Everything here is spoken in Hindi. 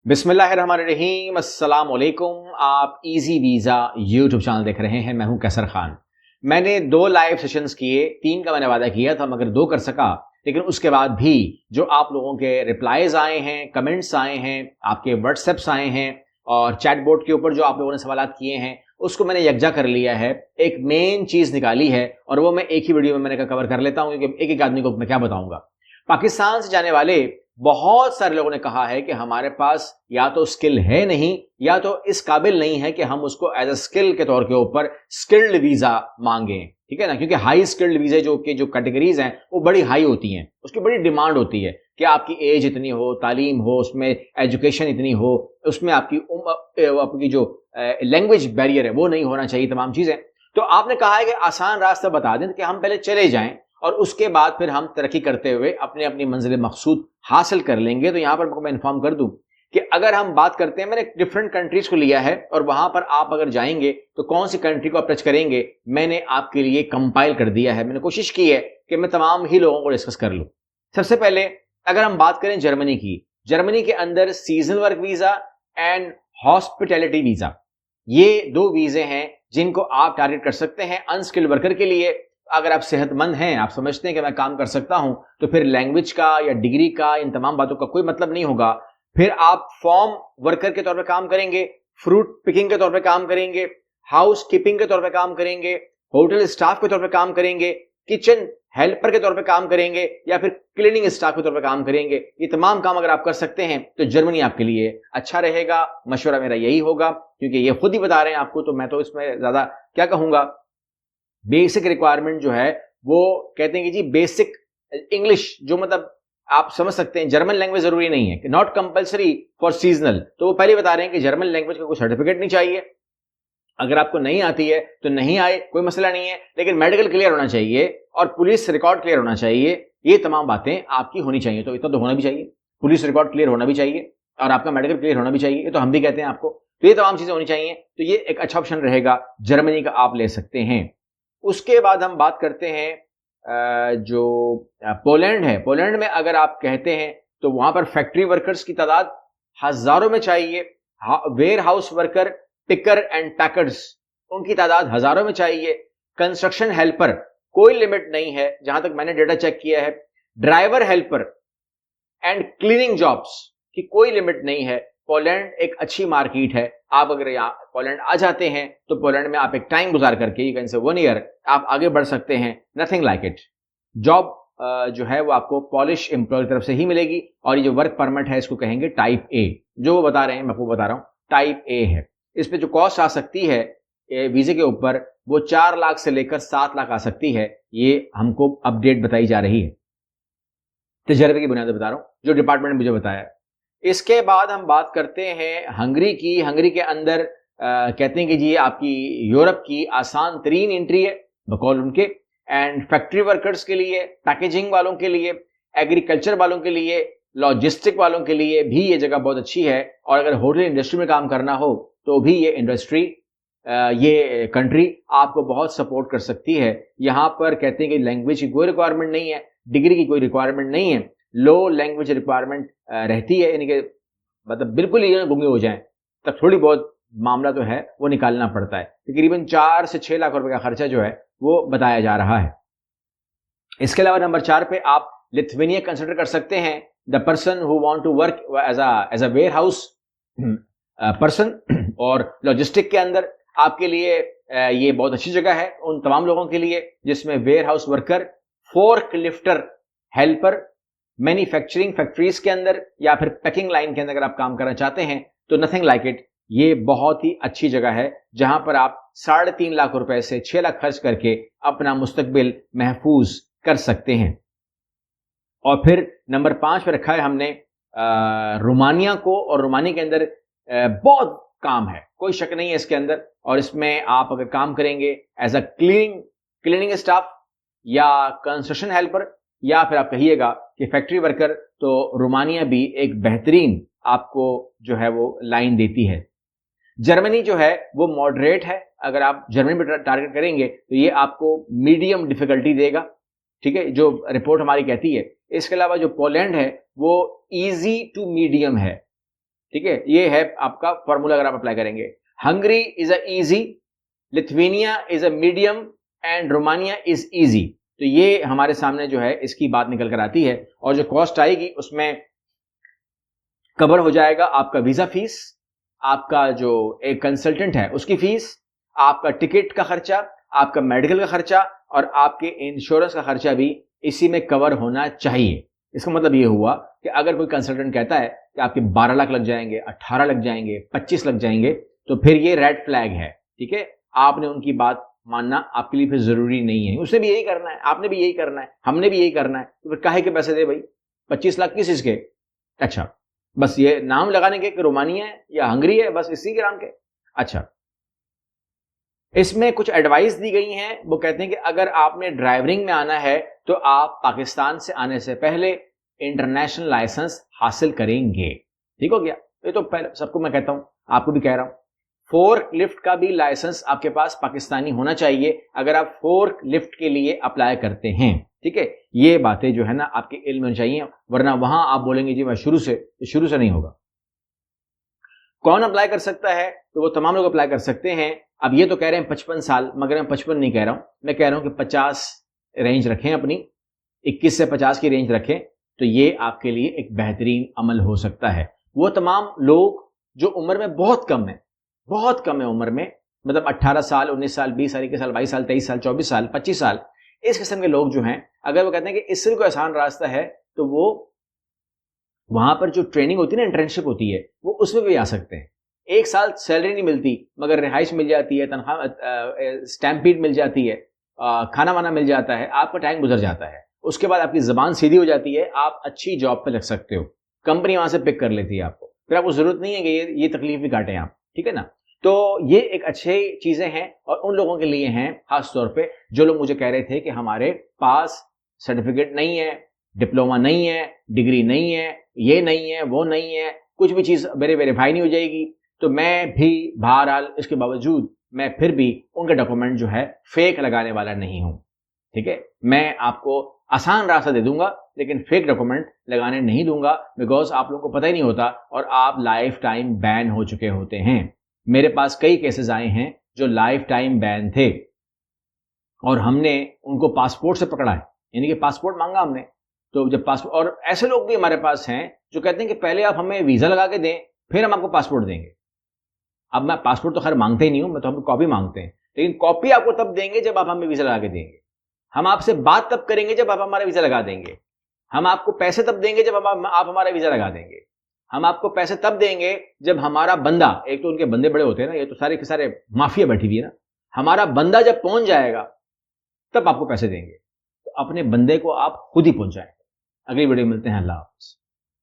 बिस्मिल्लाहिर्रहमानिर्रहीम, अस्सलाम वालेकुम। आप इजी वीज़ा यूट्यूब चैनल देख रहे हैं। मैं हूं कैसर खान। मैंने 2 लाइव सेशंस किए, 3 का मैंने वादा किया था मगर 2 कर सका। लेकिन उसके बाद भी जो आप लोगों के रिप्लाईज आए हैं, कमेंट्स आए हैं, आपके व्हाट्सएप्स आए हैं और चैट बोर्ड के ऊपर जो आप लोगों ने सवालात किए हैं, उसको मैंने यकजा कर लिया है। एक मेन चीज़ निकाली है और वो मैं एक ही वीडियो में मैंने कहा कवर कर लेता हूं, क्योंकि एक-एक आदमी को मैं क्या बताऊंगा। पाकिस्तान से जाने वाले बहुत सारे लोगों ने कहा है कि हमारे पास या तो स्किल है नहीं या तो इस काबिल नहीं है कि हम उसको एज अ स्किल के तौर के ऊपर स्किल्ड वीजा मांगे। ठीक है ना, क्योंकि हाई स्किल्ड वीजे जो कैटेगरीज हैं वो बड़ी हाई होती हैं, उसकी बड़ी डिमांड होती है कि आपकी एज इतनी हो, तालीम हो, उसमें एजुकेशन इतनी हो, उसमें आपकी जो लैंग्वेज बैरियर है वो नहीं होना चाहिए, तमाम चीजें। तो आपने कहा है कि आसान रास्ता बता दें कि हम पहले चले जाएं और उसके बाद फिर हम तरक्की करते हुए अपनी अपनी मंजिल मकसूद हासिल कर लेंगे। तो यहां पर मैं इन्फॉर्म कर दूं कि अगर हम बात करते हैं, मैंने डिफरेंट कंट्रीज को लिया है और वहां पर आप अगर जाएंगे तो कौन सी कंट्री को अप्रोच करेंगे, मैंने आपके लिए कंपाइल कर दिया है। मैंने कोशिश की है कि मैं तमाम ही लोगों को डिस्कस कर लूं। सबसे पहले अगर हम बात करें जर्मनी की, जर्मनी के अंदर seasonal work visa and hospitality visa, ये 2 वीजे हैं जिनको आप टारगेट कर सकते हैं अनस्किल्ड वर्कर के लिए। अगर आप सेहतमंद हैं, आप समझते हैं कि मैं काम कर सकता हूं, तो फिर लैंग्वेज का या डिग्री का, इन तमाम बातों का कोई मतलब नहीं होगा। फिर आप फॉर्म वर्कर के तौर पे काम करेंगे, फ्रूट पिकिंग के तौर पे काम करेंगे, हाउस कीपिंग के तौर पे काम करेंगे, होटल स्टाफ के तौर पे काम करेंगे, किचन हेल्पर के तौर पे काम करेंगे या फिर क्लीनिंग स्टाफ के तौर पे काम करेंगे। ये तमाम काम अगर आप कर सकते हैं तो जर्मनी आपके लिए अच्छा रहेगा। मशवरा मेरा यही होगा, क्योंकि ये खुद ही बता रहे हैं आपको, तो मैं तो इसमें ज्यादा क्या कहूंगा। बेसिक रिक्वायरमेंट जो है वो कहते हैं कि जी बेसिक इंग्लिश, जो मतलब आप समझ सकते हैं, जर्मन लैंग्वेज जरूरी नहीं है, नॉट कंपलसरी फॉर सीजनल। तो वो पहले बता रहे हैं कि जर्मन लैंग्वेज का कोई सर्टिफिकेट नहीं चाहिए। अगर आपको नहीं आती है तो नहीं आए, कोई मसला नहीं है, लेकिन मेडिकल क्लियर होना चाहिए और पुलिस रिकॉर्ड क्लियर होना चाहिए। ये तमाम बातें आपकी होनी चाहिए। तो इतना तो होना भी चाहिए, पुलिस रिकॉर्ड क्लियर होना भी चाहिए और आपका मेडिकल क्लियर होना भी चाहिए। ये तो हम भी कहते हैं आपको। तो ये तमाम चीजें होनी चाहिए। तो ये एक अच्छा ऑप्शन रहेगा, जर्मनी का आप ले सकते हैं। उसके बाद हम बात करते हैं जो पोलैंड है। पोलैंड में अगर आप कहते हैं तो वहां पर फैक्ट्री वर्कर्स की तादाद हजारों में चाहिए। Warehouse worker, picker and packers, उनकी तादाद हजारों में चाहिए। कंस्ट्रक्शन हेल्पर कोई लिमिट नहीं है जहां तक मैंने डेटा चेक किया है। Driver helper and cleaning jobs की कोई लिमिट नहीं है। पोलैंड एक अच्छी मार्केट है। आप अगर यहाँ पोलैंड आ जाते हैं तो पोलैंड में आप एक टाइम गुजार करके, यू कैन से 1 ईयर, आप आगे बढ़ सकते हैं। Nothing like it. जॉब जो है वो आपको पॉलिश एम्प्लॉय की तरफ से ही मिलेगी और ये जो वर्क परमिट है इसको कहेंगे टाइप ए। जो वो बता रहे हैं मैं आपको बता रहा हूं, टाइप ए है। इस पे जो कॉस्ट आ सकती है वीजे के ऊपर वो 4 लाख से लेकर 7 लाख आ सकती है। ये हमको अपडेट बताई जा रही है, तजर्बे की बुनियाद पर बता रहा हूं, जो डिपार्टमेंट ने मुझे बताया। इसके बाद हम बात करते हैं हंगरी की। हंगरी के अंदर कहते हैं कि जी आपकी यूरोप की आसान तरीन एंट्री है बकौल उनके। एंड फैक्ट्री वर्कर्स के लिए, पैकेजिंग वालों के लिए, एग्रीकल्चर वालों के लिए, लॉजिस्टिक वालों के लिए भी ये जगह बहुत अच्छी है। और अगर होटल इंडस्ट्री में काम करना हो तो भी ये इंडस्ट्री, ये कंट्री आपको बहुत सपोर्ट कर सकती है। यहां पर कहते हैं कि लैंग्वेज की कोई रिक्वायरमेंट नहीं है, डिग्री की कोई रिक्वायरमेंट नहीं है, लो लैंग्वेज रिक्वायरमेंट रहती है। यानी कि मतलब बिल्कुल ही गुंगे हो जाएं तब थोड़ी बहुत मामला तो है वो निकालना पड़ता है। तकरीबन 4 से 6 लाख रुपए का खर्चा जो है वो बताया जा रहा है। इसके अलावा नंबर 4 पे आप लिथुआनिया कंसिडर कर सकते हैं। The person who want to work as a warehouse person और लॉजिस्टिक के अंदर आपके लिए ये बहुत अच्छी जगह है उन तमाम लोगों के लिए जिसमें warehouse worker, fork lifter, helper, manufacturing factories के अंदर या फिर पैकिंग लाइन के अंदर अगर आप काम करना चाहते हैं तो नथिंग लाइक इट। ये बहुत ही अच्छी जगह है जहां पर आप 3.5 लाख रुपए से 6 लाख खर्च करके अपना मुस्तकबिल महफूज कर सकते हैं। और फिर नंबर 5 पे रखा है हमने रोमानिया को। और रोमानिया के अंदर बहुत काम है, कोई शक नहीं है इसके अंदर। और इसमें आप अगर काम करेंगे एज अ क्लीनिंग स्टाफ या कंस्ट्रक्शन हेल्पर या फिर आप कहिएगा कि फैक्ट्री वर्कर, तो रोमानिया भी एक बेहतरीन आपको जो है वो लाइन देती है। जर्मनी जो है वो मॉडरेट है। अगर आप जर्मनी में टारगेट करेंगे तो ये आपको मीडियम डिफिकल्टी देगा, ठीक है, जो रिपोर्ट हमारी कहती है। इसके अलावा जो पोलैंड है वो इजी टू मीडियम है। ठीक है, ये है आपका फॉर्मूला अगर आप अप्लाई करेंगे। Hungary is a easy, Lithuania is a medium and Romania is easy. तो ये हमारे सामने जो है इसकी बात निकल कर आती है, और जो कॉस्ट आएगी उसमें कवर हो जाएगा आपका वीजा फीस, आपका जो एक कंसल्टेंट है उसकी फीस, आपका टिकट का खर्चा, आपका मेडिकल का खर्चा और आपके इंश्योरेंस का खर्चा भी इसी में कवर होना चाहिए। इसका मतलब ये हुआ कि अगर कोई कंसल्टेंट कहता है कि आपके 12 लाख लग जाएंगे, 18 लग जाएंगे, 25 लग जाएंगे, तो फिर ये रेड फ्लैग है। ठीक है, आपने उनकी बात मानना आपके लिए फिर जरूरी नहीं है। उसने भी यही करना है, आपने भी यही करना है, हमने भी यही करना है, तो फिर काहे के पैसे दे भाई? 25 लाख किस चीज के? अच्छा, बस ये नाम लगाने के कि रोमानिया है या हंगरी है, बस इसी के नाम के। अच्छा, इसमें कुछ एडवाइस दी गई हैं। वो कहते हैं कि अगर आपने ड्राइवरिंग में आना है तो आप पाकिस्तान से आने से पहले इंटरनेशनल लाइसेंस हासिल करेंगे। ठीक हो गया? ये तो पहले सबको मैं कहता हूं, आपको भी कह रहा हूं। फोर्क लिफ्ट का भी लाइसेंस आपके पास पाकिस्तानी होना चाहिए अगर आप फोर्क लिफ्ट के लिए अप्लाई करते हैं। ठीक है, ये बातें जो है ना आपके इल्म में चाहिए, वरना वहां आप बोलेंगे जी मैं शुरू से नहीं होगा। कौन अप्लाई कर सकता है? तो वो तमाम लोग अप्लाई कर सकते हैं। अब ये तो कह रहे हैं 55 साल, मगर मैं 55 नहीं कह रहा हूं, मैं कह रहा हूं कि 50 रेंज रखें अपनी, 21 से 50 की रेंज रखें, तो ये आपके लिए एक बेहतरीन अमल हो सकता है। वो तमाम लोग जो उम्र में बहुत कम है उम्र में, मतलब 18 साल, 19 साल, 20 साल, 21 साल, 22 साल, 23 साल, 24 साल, 25 साल, इस किस्म के लोग जो हैं, अगर वो कहते हैं कि इससे कोई आसान रास्ता है, तो वो वहां पर जो ट्रेनिंग होती है ना, इंटर्नशिप होती है, वो उसमें भी आ सकते हैं। 1 साल सैलरी नहीं मिलती, मगर रिहाइश मिल जाती है, तनख्वाह, स्टैम्पीड मिल जाती है, खाना वाना मिल जाता है, आपका टाइम गुजर जाता है, उसके बाद आपकी जबान सीधी हो जाती है, आप अच्छी जॉब पे लग सकते हो, कंपनी वहां से पिक कर लेती है आपको, फिर आपको जरूरत नहीं है कि ये तकलीफ भी काटें आप। ठीक है ना? तो ये एक अच्छी चीजें हैं, और उन लोगों के लिए हैं खास तौर पे जो लोग मुझे कह रहे थे कि हमारे पास सर्टिफिकेट नहीं है, डिप्लोमा नहीं है, डिग्री नहीं है, ये नहीं है, वो नहीं है, कुछ भी चीज मेरे वेरीफाई नहीं हो जाएगी। तो मैं भी बहरहाल इसके बावजूद मैं फिर भी उनके डॉक्यूमेंट जो है फेक लगाने वाला नहीं हूं। ठीक है, मैं आपको आसान रास्ता दे दूंगा, लेकिन फेक डॉक्यूमेंट लगाने नहीं दूंगा, बिकॉज आप लोगों को पता ही नहीं होता और आप लाइफ टाइम बैन हो चुके होते हैं। मेरे पास कई केसेस आए हैं जो लाइफ टाइम बैन थे, और हमने उनको पासपोर्ट से पकड़ा है, यानी कि पासपोर्ट मांगा हमने। तो जब पासपोर्ट, और ऐसे लोग भी हमारे पास हैं जो कहते हैं कि पहले आप हमें वीजा लगा के दें, फिर हम आपको पासपोर्ट देंगे। अब मैं पासपोर्ट तो खैर मांगते ही नहीं हूं, मैं तो हमको कॉपी मांगते हैं, लेकिन कॉपी आपको तब देंगे जब आप हमें वीजा लगा के देंगे। हम आपसे बात तब करेंगे जब आप हमारा वीजा लगा देंगे। हम आपको पैसे तब देंगे जब आप हमारा वीजा लगा देंगे। हम आपको पैसे तब देंगे जब हमारा बंदा, एक तो उनके बंदे बड़े होते हैं ना, ये तो सारे के सारे माफिया बैठी हुई है ना, हमारा बंदा जब पहुंच जाएगा तब आपको पैसे देंगे। तो अपने बंदे को आप खुद ही पहुंचाएं। अगली वीडियो मिलते हैं। अल्लाह हाफ़िज़।